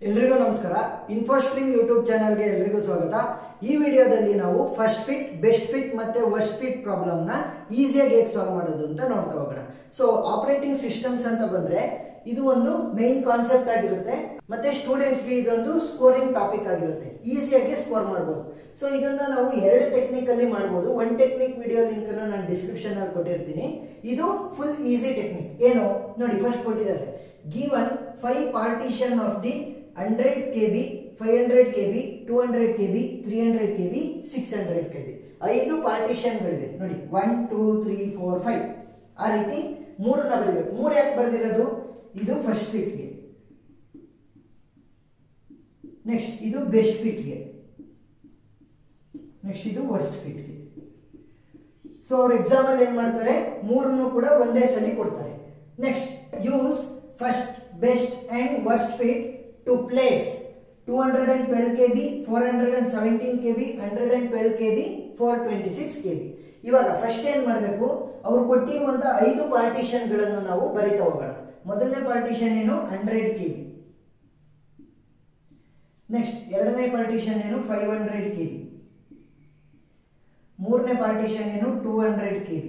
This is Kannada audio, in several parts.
ಎಲ್ರಿಗೂ ನಮಸ್ಕಾರ. ಇನ್ಫೋಸ್ಟ್ರಿಂಗ್ ಯೂಟ್ಯೂಬ್ ಚಾನೆಲ್ಗೆ ಎಲ್ರಿಗೂ ಸ್ವಾಗತ. ಈ ವಿಡಿಯೋದಲ್ಲಿ ನಾವು ಫಸ್ಟ್ ಫಿಟ್, ಬೆಸ್ಟ್ ಫಿಟ್ ಮತ್ತೆ ವರ್ಸ್ಟ್ ಫಿಟ್ ಪ್ರಾಬ್ಲಮ್ ನ ಈಸಿಯಾಗಿ ಹೇಗೆ ಸಾಲ್ವ್ ಮಾಡೋದು ಅಂತ ನೋಡ್ತಾ ಹೋಗೋಣ. ಸೊ ಆಪರೇಟಿಂಗ್ ಸಿಸ್ಟಮ್ಸ್ ಅಂತ ಬಂದ್ರೆ ಇದು ಒಂದು ಮೇನ್ ಕಾನ್ಸೆಪ್ಟ್ ಆಗಿರುತ್ತೆ, ಮತ್ತೆ ಸ್ಟೂಡೆಂಟ್ಸ್ ಗೆ ಇದೊಂದು ಸ್ಕೋರಿಂಗ್ ಟಾಪಿಕ್ ಆಗಿರುತ್ತೆ. ಈಸಿಯಾಗಿ ಸ್ಕೋರ್ ಮಾಡಬಹುದು. ಸೊ ಇದನ್ನ ನಾವು ಎರಡು ಟೆಕ್ನಿಕ್ ಅಲ್ಲಿ ಮಾಡಬಹುದು. ಒನ್ ಟೆಕ್ನಿಕ್ ವಿಡಿಯೋ ಲಿಂಕ್ ಅನ್ನು ನಾನು ಡಿಸ್ಕ್ರಿಪ್ಷನ್ ಅಲ್ಲಿ ಕೊಟ್ಟಿರ್ತೀನಿ. ಇದು ಫುಲ್ ಈಸಿ ಟೆಕ್ನಿಕ್. ಏನು ನೋಡಿ, ಫಸ್ಟ್ ಕೊಟ್ಟಿದ್ದಾರೆ, given 5 partition of the 100 kb, 500 kb, 200 kb, 300 kb, 600 kb 5 partition ಗಳಿವೆ ನೋಡಿ. 1 2 3 4 5 ಆ ರೀತಿ ಮೂರನ್ನ ಬರೀಬೇಕು. ಮೂರು ಯಾಕೆ ಬರ್ದಿರೋದು? ಇದು ಫಸ್ಟ್ ಫಿಟ್ ಗೆ, ನೆಕ್ಸ್ಟ್ ಇದು ಬೆಸ್ಟ್ ಫಿಟ್ ಗೆ, ನೆಕ್ಸ್ಟ್ ಇದು ವರ್ಸ್ಟ್ ಫಿಟ್ ಗೆ. ಸೊ ಅವ್ರ ಎಕ್ಸಾಮ್ ಅಲ್ಲಿ ಏನ್ ಮಾಡ್ತಾರೆ, ಮೂರನ್ನು ಕೂಡ ಒಂದೇ ಸಲ ಕೊಡ್ತಾರೆ. Next use first, best and worst fit to place 212 kb, 417 kb, 112 kb, 426 kb. ಇವಾಗ ಫಸ್ಟ್ ಏನ್ ಮಾಡಬೇಕು, ಅವ್ರು ಕೊಟ್ಟಿರುವಂತ 5 ಪಾರ್ಟಿಷನ್ ಗಳನ್ನು ನಾವು ಬರಿತಾ ಹೋಗೋಣ. ಮೊದಲನೇ ಪಾರ್ಟಿಷನ್ ಏನು, 100 kb. ನೆಕ್ಸ್ಟ್ ಎರಡನೇ ಪಾರ್ಟಿಷನ್ ಏನು, 500 kb. ಮೂರನೇ ಪಾರ್ಟಿಷನ್ ಏನು, 200 kb.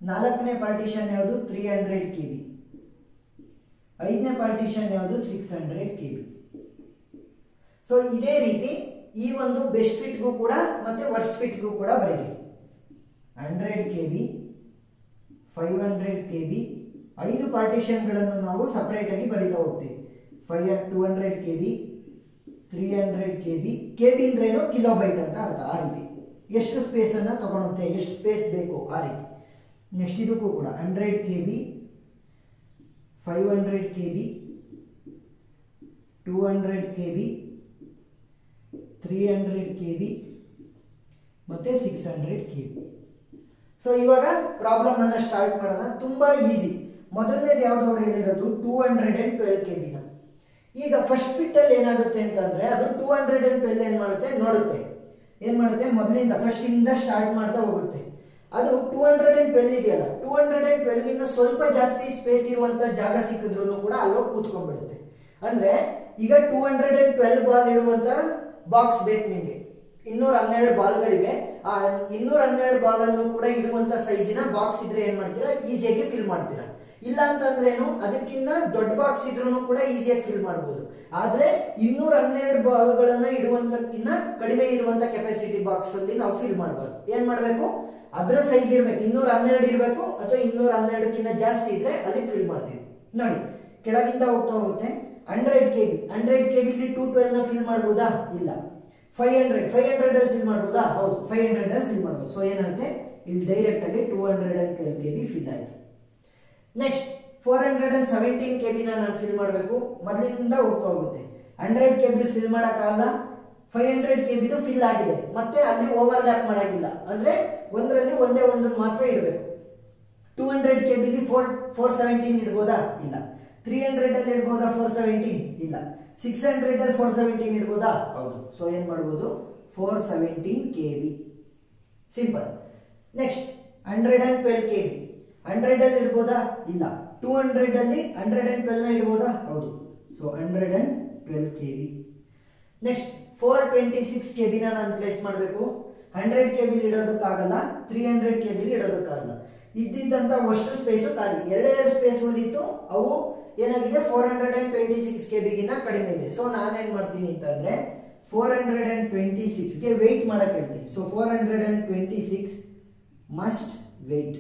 ನಾಲ್ಕನೇ ಪಾರ್ಟಿಷನ್ ಯಾವುದು, 300 kb. ಐದನೇ ಪಾರ್ಟಿಷನ್ ಯಾವುದು, 600 kb. ಸೊ ಇದೇ ರೀತಿ ಈ ಒಂದು ಬೆಸ್ಟ್ ಫಿಟ್ಗೂ ಕೂಡ ಮತ್ತೆ ವರ್ಸ್ಟ್ ಫಿಟ್ಗೂ ಕೂಡ ಬರೀರಿ. 100 kb, 500 kb, 5 ಪಾರ್ಟಿಷನ್ಗಳನ್ನು ನಾವು ಸಪರೇಟ್ ಆಗಿ ಬರೀತಾ ಹೋಗ್ತೀವಿ. 200 kb, 300 kb. kb ಅಂದ್ರೇನು, ಕಿಲೋಬೈಟ್ ಅಂತ ಅರ್ಥ. ಆ ರೀತಿ ಎಷ್ಟು ಸ್ಪೇಸ್ ಅನ್ನ ತಗೊಳುತ್ತೆ, ಎಷ್ಟು ಸ್ಪೇಸ್ ಬೇಕು ಆ ರೀತಿ. ನೆಕ್ಸ್ಟ್ ಇದಕ್ಕೂ ಕೂಡ 100 kb, 500 kb, 200 kb, 300 kb ಮತ್ತೆ 600 kb. ಸೊ ಇವಾಗ ಪ್ರಾಬ್ಲಮ್ ಅನ್ನ ಸ್ಟಾರ್ಟ್ ಮಾಡೋಣ. ತುಂಬಾ ಈಸಿ. ಮೊದಲನೇದು ಯಾವ್ದು ಅವ್ರು ಹೇಳಿರೋದು, 212 kb ನ. ಈಗ ಫಸ್ಟ್ ಫಿಟ್ ಅಲ್ಲಿ ಏನಾಗುತ್ತೆ ಅಂತಂದ್ರೆ, ಅದು 212 ಏನ್ ಮಾಡುತ್ತೆ, ಮೊದಲಿಂದ ಫಸ್ಟ್ ಇಂದ ಸ್ಟಾರ್ಟ್ ಮಾಡ್ತಾ ಹೋಗುತ್ತೆ. ಅದು 212 ಇದೆಯಲ್ಲ, 212 ಗಿಂತ ಸ್ವಲ್ಪ ಜಾಸ್ತಿ ಸ್ಪೇಸ್ ಇರುವಂತ ಜಾಗ ಸಿಕ್ಕಿದ್ರು ಕೂಡ ಅಲ್ಲೋಗಿ ಕೂತ್ಕೊಂಡ್ಬಿಡುತ್ತೆ. ಅಂದ್ರೆ ಈಗ 212 ಬಾಲ್ ಇಡುವಂತ ಬಾಕ್ಸ್ ಬೇಕು ನಿಮ್ಗೆ. 212 ಬಾಲ್ಗಳಿವೆ. ಆ 212 ಬಾಲ್ ಅನ್ನು ಕೂಡ ಇಡುವಂತ ಸೈಜಿನ ಬಾಕ್ಸ್ ಇದ್ರೆ ಏನ್ ಮಾಡ್ತೀರಾ, ಈಸಿಯಾಗಿ ಫಿಲ್ ಮಾಡ್ತೀರಾ. ಇಲ್ಲ ಅಂತಂದ್ರೇನು, ಅದಕ್ಕಿಂತ ದೊಡ್ಡ ಬಾಕ್ಸ್ ಇದ್ರೂ ಕೂಡ ಈಸಿಯಾಗಿ ಫಿಲ್ ಮಾಡಬಹುದು. ಆದ್ರೆ 212 ಬಾಲ್ಗಳನ್ನ ಇಡುವಂತಕ್ಕಿಂತ ಕಡಿಮೆ ಇರುವಂತ ಕೆಪಾಸಿಟಿ ಬಾಕ್ಸ್ ಅಲ್ಲಿ ನಾವು ಫಿಲ್ ಮಾಡಬಾರ್ದು. ಏನ್ ಮಾಡ್ಬೇಕು, ಅದರ ಸೈಜ್ ಇರಬೇಕು. 212 ಇರಬೇಕು, ಅಥವಾ 212ಕ್ಕಿಂತ ಜಾಸ್ತಿ ಇದ್ರೆ ಅಲ್ಲಿ ಫಿಲ್ ಮಾಡ್ತೀವಿ. ನೋಡಿ, ಕೆಳಗಿಂದ ಹೋಗ್ತಾ ಹೋಗುತ್ತೆ. 100 kb, 100 kb 212 ನ ಫಿಲ್ ಮಾಡಬಹುದಾ? ಇಲ್ಲ. 500 ಅಲ್ಲಿ ಫಿಲ್ ಮಾಡಬಹುದಾ? ಹೌದು, 500 ಅಲ್ಲಿ ಫಿಲ್ ಮಾಡಬಹುದು. ಸೊ ಏನಾಗುತ್ತೆ, ಇಲ್ಲಿ ಡೈರೆಕ್ಟ್ ಆಗಿ 212 kb ಫಿಲ್ ಆಯ್ತು. ನೆಕ್ಸ್ಟ್ 417 kb ನ ನಾನು ಫಿಲ್ ಮಾಡಬೇಕು. ಮೊದಲಿಂದ ಹೋಗ್ತಾ ಹೋಗುತ್ತೆ. 100 kb ಫಿಲ್ ಮಾಡಕ್ಕಾಗಲ್ಲ. 500 kb ಫಿಲ್ ಆಗಿದೆ, ಮತ್ತೆ ಅಲ್ಲಿ ಓವರ್ಲ್ಯಾಪ್ ಮಾಡಾಗಿಲ್ಲ. ಅಂದ್ರೆ ಒಂದರಲ್ಲಿ ಒಂದೇ ಒಂದು ಮಾತ್ರ ಇಡಬೇಕು. 200 kb 417 ಇಡ್ಬೋದಾ? ಇಲ್ಲ. 300 ಅಲ್ಲಿ ಇಡ್ಬೋದಾ 417? ಇಲ್ಲ. 600 ಅಲ್ಲಿ 417 ಇಡ್ಬೋದಾ? ಹೌದು. ಸೊ ಏನ್ ಮಾಡ್ಬೋದು, 417 kb. ಸಿಂಪಲ್. ನೆಕ್ಸ್ಟ್ 112 kb, 100 ಅಲ್ಲಿ ಇಡ್ಬೋದಾ? ಇಲ್ಲ. 200 ಅಲ್ಲಿ 112 ನ ಇಡ್ಬೋದಾ? ಹೌದು. So 112 kb. ನೆಕ್ಸ್ಟ್ 426 kb ನ ನಾನು ಪ್ಲೇಸ್ ಮಾಡಬೇಕು. 100 kb ಇಡೋದಕ್ಕಾಗಲ್ಲ, 300 kb ಇಡೋದಕ್ಕಾಗಲ್ಲ. ಇದ್ದಿದ್ದಂತ ಅಷ್ಟು ಸ್ಪೇಸ್ ಖಾಲಿ, ಎರಡೆರಡು ಸ್ಪೇಸ್ ಉಳಿದಿತ್ತು. ಅವು ಏನಾಗಿದೆ, 426 kb ಗಿನ್ನ ಕಡಿಮೆ ಇದೆ. ಸೊ ನಾನೇನ್ ಮಾಡ್ತೀನಿ ಅಂತಂದ್ರೆ, 426 ಗೆ ವೆಯ್ಟ್ ಮಾಡಕ್ ಹೇಳ್ತೀನಿ. So 426 must wait.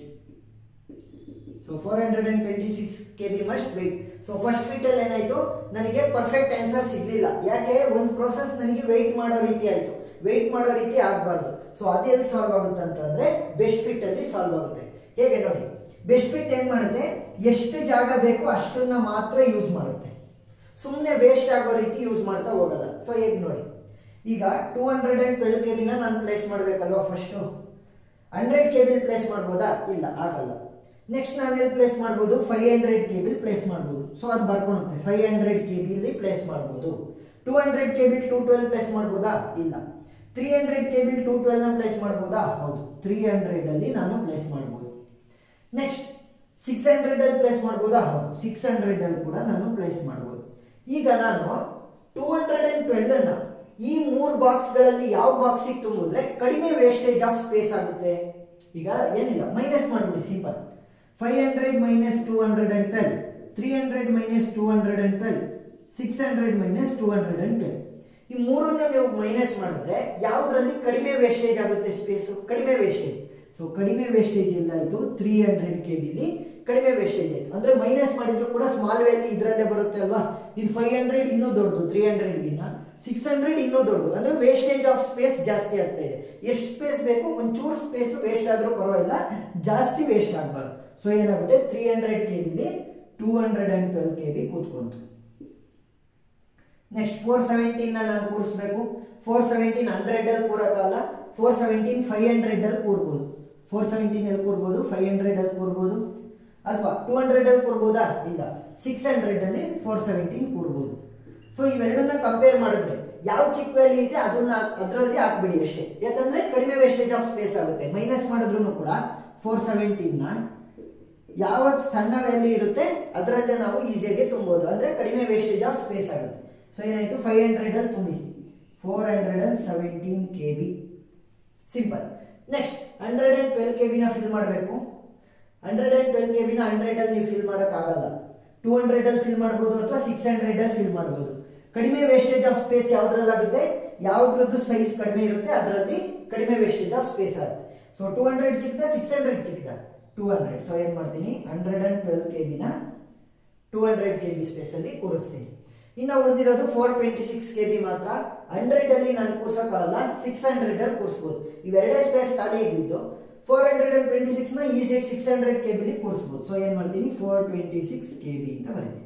So 426 kb must wait. So first fit ಅಲ್ಲಿ ಏನಾಯ್ತು, ನನಗೆ ಪರ್ಫೆಕ್ಟ್ ಆನ್ಸರ್ ಸಿಗ್ಲಿಲ್ಲ. ಯಾಕೆ, ಒಂದು ಪ್ರೋಸೆಸ್ ನನಗೆ ವೆಯ್ಟ್ ಮಾಡೋ ರೀತಿ ಆಯ್ತು. ವೆಯ್ಟ್ ಮಾಡೋ ರೀತಿ ಆಗಬಾರ್ದು. ಸೊ ಅದು ಎಲ್ಲಿ ಸಾಲ್ವ್ ಆಗುತ್ತೆ ಅಂತಂದ್ರೆ, ಬೆಸ್ಟ್ ಫಿಟ್ ಅಲ್ಲಿ ಸಾಲ್ವ್ ಆಗುತ್ತೆ. ಹೇಗೆ ನೋಡಿ, ಬೆಸ್ಟ್ ಫಿಟ್ ಏನ್ ಮಾಡುತ್ತೆ, ಎಷ್ಟು ಜಾಗ ಬೇಕು ಅಷ್ಟನ್ನ ಮಾತ್ರ ಯೂಸ್ ಮಾಡುತ್ತೆ. ಸುಮ್ಮನೆ ವೇಸ್ಟ್ ಆಗೋ ರೀತಿ ಯೂಸ್ ಮಾಡ್ತಾ ಹೋಗಲ್ಲ. ಸೊ ಹೇಗೆ ನೋಡಿ, ಈಗ 212 kb ನ ನಾನು ಪ್ಲೇಸ್ ಮಾಡ್ಬೇಕಲ್ವಾ. ಫಸ್ಟ್ 100 kb ಪ್ಲೇಸ್ ಮಾಡ್ಬೋದಾ? ಇಲ್ಲ, ಆಗಲ್ಲ. ನೆಕ್ಸ್ಟ್ ನಾನು ಎಲ್ಲಿ ಪ್ಲೇಸ್ ಮಾಡ್ಬೋದು, 500 kb ಪ್ಲೇಸ್ ಮಾಡ್ಬೋದು. ಸೊ ಅದು ಬರ್ಕೊಳುತ್ತೆ. 500 kb ಅಲ್ಲಿ ಪ್ಲೇಸ್ ಮಾಡ್ಬೋದು. 200 kb 212 ಪ್ಲೇಸ್ ಮಾಡ್ಬೋದಾ? ಇಲ್ಲ. 300 kb 212 ನ ಪ್ಲೇಸ್ ಮಾಡ್ಬೋದಾ? ಹೌದು. 300 ಅಲ್ಲಿ ನಾನು ಪ್ಲೇಸ್ ಮಾಡ್ಬೋದು. ನೆಕ್ಸ್ಟ್ 600 ಅಲ್ಲಿ ಪ್ಲೇಸ್ ಮಾಡ್ಬೋದಾ? ಹೌದು. 600 ಅಲ್ಲಿ ಕೂಡ ನಾನು ಪ್ಲೇಸ್ ಮಾಡ್ಬೋದು. ಈಗ ನಾನು 212 ಅನ್ನ ಈ 3 ಬಾಕ್ಸ್ಗಳಲ್ಲಿ ಯಾವ ಬಾಕ್ಸಿಗೆ ತುಂಬಿದ್ರೆ ಕಡಿಮೆ ವೇಸ್ಟೇಜ್ ಆಫ್ ಸ್ಪೇಸ್ ಆಗುತ್ತೆ? ಈಗ ಏನಿಲ್ಲ, ಮೈನಸ್ ಮಾಡ್ಬಿಡಿ ಸಿಂಪಲ್. 500 minus 212, 300 minus 212, 600 minus 212. ಈ ಮೂರನ್ನ ನೀವು ಮೈನಸ್ ಮಾಡಿದ್ರೆ ಯಾವ್ದ್ರಲ್ಲಿ ಕಡಿಮೆ ವೇಸ್ಟೇಜ್ ಆಗುತ್ತೆ ಸ್ಪೇಸ್? ಕಡಿಮೆ ವೇಸ್ಟೇಜ್. ಸೊ ಕಡಿಮೆ ವೇಸ್ಟೇಜ್ ಎಲ್ಲಾಯ್ತು 300 kbಲಿ ಕಡಿಮೆ ವೇಸ್ಟೇಜ್ ಆಯ್ತು. ಅಂದ್ರೆ ಮೈನಸ್ ಮಾಡಿದ್ರು ಕೂಡ ಸ್ಮಾಲ್ ವ್ಯಾಲ್ಯೂ ಇದರಲ್ಲೇ ಬರುತ್ತೆ ಅಲ್ವಾ. ಇದು 500 ಇನ್ನೂ ದೊಡ್ಡದು 300ಗಿನ್ನ, 600 ಇನ್ನೂ ದೊಡ್ಡದು. ಅಂದ್ರೆ ವೇಸ್ಟೇಜ್ ಆಫ್ ಸ್ಪೇಸ್ ಜಾಸ್ತಿ ಆಗ್ತಾ ಇದೆ. ಎಷ್ಟು ಸ್ಪೇಸ್ ಬೇಕು? ಒಂಚೂರು ಸ್ಪೇಸ್ ವೇಸ್ಟ್ ಆದ್ರೂ ಪರವಾಗಿಲ್ಲ, ಜಾಸ್ತಿ ವೇಸ್ಟ್ ಆಗಬಾರ್ದು. ಸೊ ಏನಾಗುತ್ತೆ 300 kbಲಿ 212 kb ಕೂತ್ಕೊಂತು. ನೆಕ್ಸ್ಟ್ 417 ನಾನು ಕೂರಿಸಬೇಕು. 417 100 ಅಲ್ಲಿ ಕೂರಕ್ಕಾಗಲ್ಲ, 417 500 ಅಲ್ಲಿ ಕೂರ್ಬೋದು. 417 ಅಲ್ಲಿ ಕೂರ್ಬೋದು, 500 ಅಲ್ಲಿ ಕೂರ್ಬೋದು, ಅಥವಾ 200 ಅಲ್ಲಿ ಕೂರ್ಬೋದಾ? ಇಲ್ಲ, 600 ಅಲ್ಲಿ 417 ಕೂರ್ಬೋದು. ಸೊ ಇವೆರಡನ್ನ ಕಂಪೇರ್ ಮಾಡಿದ್ರೆ ಯಾವ ಚಿಕ್ಕ ವ್ಯಾಲ್ಯೂ ಇದೆ ಅದನ್ನ ಅದರಲ್ಲಿ ಹಾಕ್ಬಿಡಿ ಅಷ್ಟೇ. ಯಾಕಂದ್ರೆ ಕಡಿಮೆ ವೇಸ್ಟೇಜ್ ಆಫ್ ಸ್ಪೇಸ್ ಆಗುತ್ತೆ. ಮೈನಸ್ ಮಾಡಿದ್ರು ಕೂಡ 417ನ ಯಾವ ಸಣ್ಣ ವ್ಯಾಲ್ಯೂ ಇರುತ್ತೆ ಅದರಲ್ಲೇ ನಾವು ಈಸಿಯಾಗಿ ತುಂಬೋದು. ಅಂದ್ರೆ ಕಡಿಮೆ ವೇಸ್ಟೇಜ್ ಆಫ್ ಸ್ಪೇಸ್ ಆಗುತ್ತೆ. ಸೊ ಏನಾಯ್ತು 500 ಅಲ್ಲಿ ತುಂಬಿ 417 kb ಸಿಂಪಲ್. ನೆಕ್ಸ್ಟ್ 112 kb ನ ಫಿಲ್ ಮಾಡಬೇಕು. 112 kb ನ 100 ಅಲ್ಲಿ ನೀವು ಫಿಲ್ ಮಾಡೋಕ್ಕಾಗಲ್ಲ. 200 ಅಲ್ಲಿ ಫಿಲ್ ಮಾಡ್ಬೋದು ಅಥವಾ 600 ಅಲ್ಲಿ ಫಿಲ್ ಮಾಡ್ಬೋದು. ಕಡಿಮೆ ವೇಸ್ಟೇಜ್ ಆಫ್ ಸ್ಪೇಸ್ ಯಾವ್ದ್ರಲ್ಲಾಗುತ್ತೆ? ಯಾವ್ದ್ರದ್ದು ಸೈಜ್ ಕಡಿಮೆ ಇರುತ್ತೆ ಅದರಲ್ಲಿ ಕಡಿಮೆ ವೇಸ್ಟೇಜ್ ಆಫ್ ಸ್ಪೇಸ್ ಆಗುತ್ತೆ. ಸೊ 200 ಚಿಕ್ಕದ 600 ಚಿಕ್ಕದ 200. ಸೊ ಏನ್ ಮಾಡ್ತೀನಿ 112 kb ನ 200 kb ಸ್ಪೇಸ್ ಅಲ್ಲಿ ಕೂರಿಸ್ತೀನಿ. ಇನ್ನು ಉಳಿದಿರೋದು 426 kb ಮಾತ್ರ. 100 ಅಲ್ಲಿ ನಾನು ಕೂರ್ಸಕ್ಕಾಗಲ್ಲ, 600 ಅಲ್ಲಿ ಕೂರಿಸಬಹುದು. ಇವೆರಡೇ ಸ್ಪೇಸ್ ಖಾಲಿ ಇದ್ದಿದ್ದು. 426 ನ ಈಸಿಯಾಗಿ 600 kb ಲಿ ಕೂರಿಸಬಹುದು. ಸೊ ಏನ್ ಮಾಡ್ತೀನಿ 426 kb ಅಂತ ಬರೀತೀನಿ.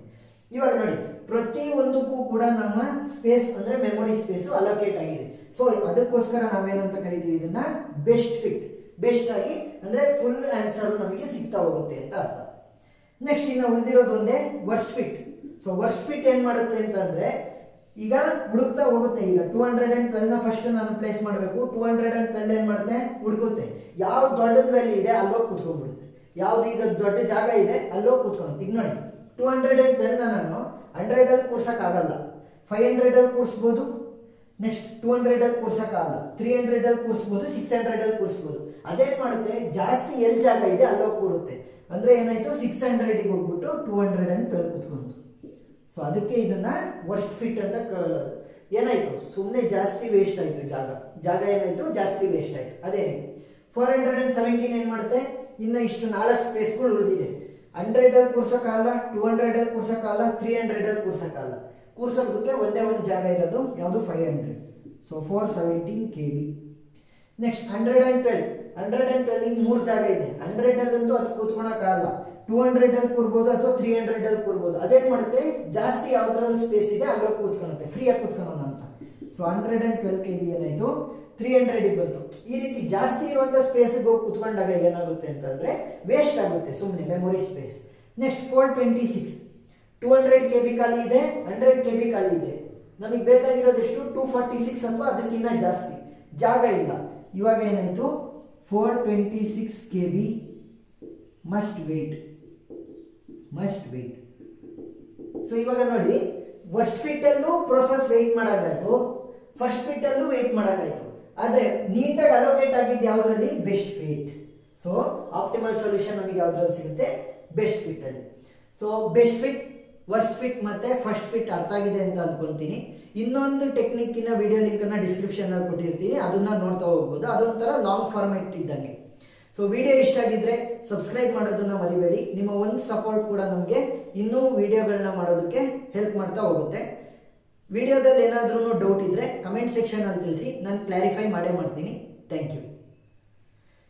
ಇವಾಗ ನೋಡಿ, ಪ್ರತಿ ಒಂದಕ್ಕೂ ಕೂಡ ನಮ್ಮ ಸ್ಪೇಸ್ ಅಂದ್ರೆ ಮೆಮೊರಿ ಸ್ಪೇಸ್ ಅಲೋಕೇಟ್ ಆಗಿದೆ. ಸೊ ಅದಕ್ಕೋಸ್ಕರ ನಾವೇನಂತ ಕರಿತೀವಿ ಇದನ್ನ ಬೆಸ್ಟ್ ಫಿಟ್. ಬೆಸ್ಟ್ ಆಗಿ ಅಂದ್ರೆ ಫುಲ್ ಆನ್ಸರ್ ನಮಗೆ ಸಿಗ್ತಾ ಹೋಗುತ್ತೆ ಅಂತ ಅರ್ಥ. ನೆಕ್ಸ್ಟ್ ಇನ್ನು ಉಳಿದಿರೋದು ಒಂದೇ worst fit. So worst fit ಏನ್ ಮಾಡುತ್ತೆ ಅಂತಂದ್ರೆ ಈಗ ಹುಡುಕ್ತಾ ಹೋಗುತ್ತೆ. ಈಗ 212 ನ ಫಸ್ಟ್ ನಾನು ಪ್ಲೇಸ್ ಮಾಡಬೇಕು. 212 ಏನ್ ಮಾಡುತ್ತೆ? ಹುಡುಕುತ್ತೆ. ಯಾವ ದೊಡ್ಡದ ವ್ಯಾಲ್ಯೂ ಇದೆ ಅಲ್ಲೋಗಿ ಕೂತ್ಕೊಂಡ್ಬಿಡುತ್ತೆ. ಯಾವ್ದು ಈಗ ದೊಡ್ಡ ಜಾಗ ಇದೆ ಅಲ್ಲೋಗಿ ಕೂತ್ಕೊಂಡು. ಈಗ ನೋಡಿ 212 ನಾನು 100 ಅಲ್ಲಿ ಕೂರ್ಸಕ್ ಆಗಲ್ಲ, 500 ಅಲ್ಲಿ ಕೂರಿಸಬಹುದು. ನೆಕ್ಸ್ಟ್ 200 ಅಲ್ಲಿ ಕೂರ್ಸಕ್ ಆಗಲ್ಲ, 300 ಅಲ್ಲಿ ಕೂರಿಸಬಹುದು, 600 ಅಲ್ಲಿ ಕೂರಿಸಬಹುದು. ಅದೇನ್ ಮಾಡುತ್ತೆ? ಜಾಸ್ತಿ ಎಲ್ಲಿ ಜಾಗ ಇದೆ ಅಲ್ಲೋಗಿ ಕೂರುತ್ತೆ. ಅಂದ್ರೆ ಏನಾಯ್ತು 600ಗೆ ಹೋಗ್ಬಿಟ್ಟು 212 ಕೂತ್ಕೊಂತು. ಸೊ ಅದಕ್ಕೆ ಇದನ್ನ ವರ್ಸ್ಟ್ ಫಿಟ್ ಅಂತ ಕೇಳೋದು. ಏನಾಯ್ತು? ಸುಮ್ಮನೆ ಜಾಸ್ತಿ ವೇಸ್ಟ್ ಆಯ್ತು ಜಾಗ ಏನಾಯ್ತು? ಜಾಸ್ತಿ ವೇಸ್ಟ್ ಆಯ್ತು. ಅದೇನೈತಿ 417 ಏನ್ ಮಾಡುತ್ತೆ? ಇನ್ನ ಇಷ್ಟು 4 ಸ್ಪೇಸ್ಗಳು ಉಳಿದಿದೆ. 100 ಅಲ್ಲಿ ಕೂರ್ಸಕ್ಕಾಗಲ್ಲ, 200 ಅಲ್ಲಿ ಕೂರ್ಸಕ್ಕಾಗಲ್ಲ, 300 ಅಲ್ಲಿ ಕೂರ್ಸಕ್ಕಾಗಲ್ಲ. ಕೂರ್ಸೋದಕ್ಕೆ ಒಂದೇ ಒಂದು ಜಾಗ ಇರೋದು ಯಾವುದು? 500. So 417 kb. ನೆಕ್ಸ್ಟ್ 112 3 ಜಾಗ ಇದೆ. 100 ಅಲ್ಲಂತೂ ಅದು ಕೂತ್ಕೊಳಕ್ಕಾಗಲ್ಲ, 200 ಅಲ್ಲಿ ಕೂರ್ಬೋದು ಅಥವಾ 300 ಅಲ್ಲಿ ಕೂರ್ಬೋದು. ಅದೇನ್ ಮಾಡುತ್ತೆ? ಜಾಸ್ತಿ ಯಾವ್ದ್ರಲ್ಲಿ ಸ್ಪೇಸ್ ಇದೆ ಅಲ್ಲೋಗಿ ಕೂತ್ಕೊಳುತ್ತೆ, ಫ್ರೀಯಾಗಿ ಕೂತ್ಕೊಳ್ಳೋಣ ಅಂತ. ಸೊ 112 kb ಏನಾಯ್ತು 300 ಬಂತು. ಈ ರೀತಿ ಜಾಸ್ತಿ ಇರುವಂತ ಸ್ಪೇಸ್ ಹೋಗಿ ಕೂತ್ಕೊಂಡಾಗ ಏನಾಗುತ್ತೆ ಅಂತಂದ್ರೆ ವೇಸ್ಟ್ ಆಗುತ್ತೆ ಸುಮ್ಮನೆ ಮೆಮೊರಿ ಸ್ಪೇಸ್. ನೆಕ್ಸ್ಟ್ 426 200 kb ಖಾಲಿ ಇದೆ, 100 kb ಖಾಲಿ ಇದೆ. ನಮಗೆ ಬೇಕಾಗಿರೋದು ಎಷ್ಟು? 246 ಅಥವಾ ಅದಕ್ಕಿಂತ ಜಾಸ್ತಿ. ಜಾಗ ಇಲ್ಲ. ಇವಾಗ ಏನಾಯ್ತು 426 kb ಮಸ್ಟ್ ವೇಟ್. ಸೊ ಇವಾಗ ನೋಡಿ, ವರ್ಸ್ಟ್ ಫಿಟ್ ಅಲ್ಲೂ ಪ್ರೋಸೆಸ್ ವೇಟ್ ಮಾಡಾಗಾಯ್ತು, ಫಸ್ಟ್ ಫಿಟ್ ಅಲ್ಲೂ ವೇಟ್ ಮಾಡಾಗಾಯ್ತು. ಆದ್ರೆ ನೀಟಾಗಿ ಅಲೋಕೇಟ್ ಆಗಿದ್ದು ಯಾವ್ದ್ರಲ್ಲಿ? Best fit. So optimal solution ನಮಗೆ ಯಾವ್ದ್ರಲ್ಲಿ ಸಿಗುತ್ತೆ? ಬೆಸ್ಟ್ ಫಿಟ್ ಅಲ್ಲಿ. So best fit, worst fit ಮತ್ತೆ ಫಸ್ಟ್ ಫಿಟ್ ಅರ್ಥ ಆಗಿದೆ ಅಂತ ಅನ್ಕೊಂತೀನಿ. ಇನ್ನೊಂದು ಟೆಕ್ನಿಕ್ಕಿನ ವಿಡಿಯೋ ಲಿಂಕ್ ಅನ್ನ ಡಿಸ್ಕ್ರಿಪ್ಷನ್ ಅಲ್ಲಿ ಕೊಟ್ಟಿರ್ತೀನಿ, ಅದನ್ನ ನೋಡ್ತಾ ಹೋಗ್ಬೋದು. ಅದೊಂಥರ ಲಾಂಗ್ ಫಾರ್ಮೆಟ್ ಇದ್ದಂಗೆ. ಸೊ ವಿಡಿಯೋ ಇಷ್ಟ ಆಗಿದ್ರೆ ಸಬ್ಸ್ಕ್ರೈಬ್ ಮಾಡೋದನ್ನ ಮರಿಬೇಡಿ. ನಿಮ್ಮ ಒಂದು ಸಪೋರ್ಟ್ ಕೂಡ ನಮಗೆ ಇನ್ನೂ ವಿಡಿಯೋಗಳನ್ನ ಮಾಡೋದಕ್ಕೆ ಹೆಲ್ಪ್ ಮಾಡ್ತಾ ಹೋಗುತ್ತೆ. ವಿಡಿಯೋದಲ್ಲಿ ಏನಾದ್ರೂ ಡೌಟ್ ಇದ್ರೆ ಕಮೆಂಟ್ ಸೆಕ್ಷನ್ ಅಲ್ಲಿ ತಿಳಿಸಿ, ನಾನು ಕ್ಲಾರಿಫೈ ಮಾಡೇ ಮಾಡ್ತೀನಿ. Thank you.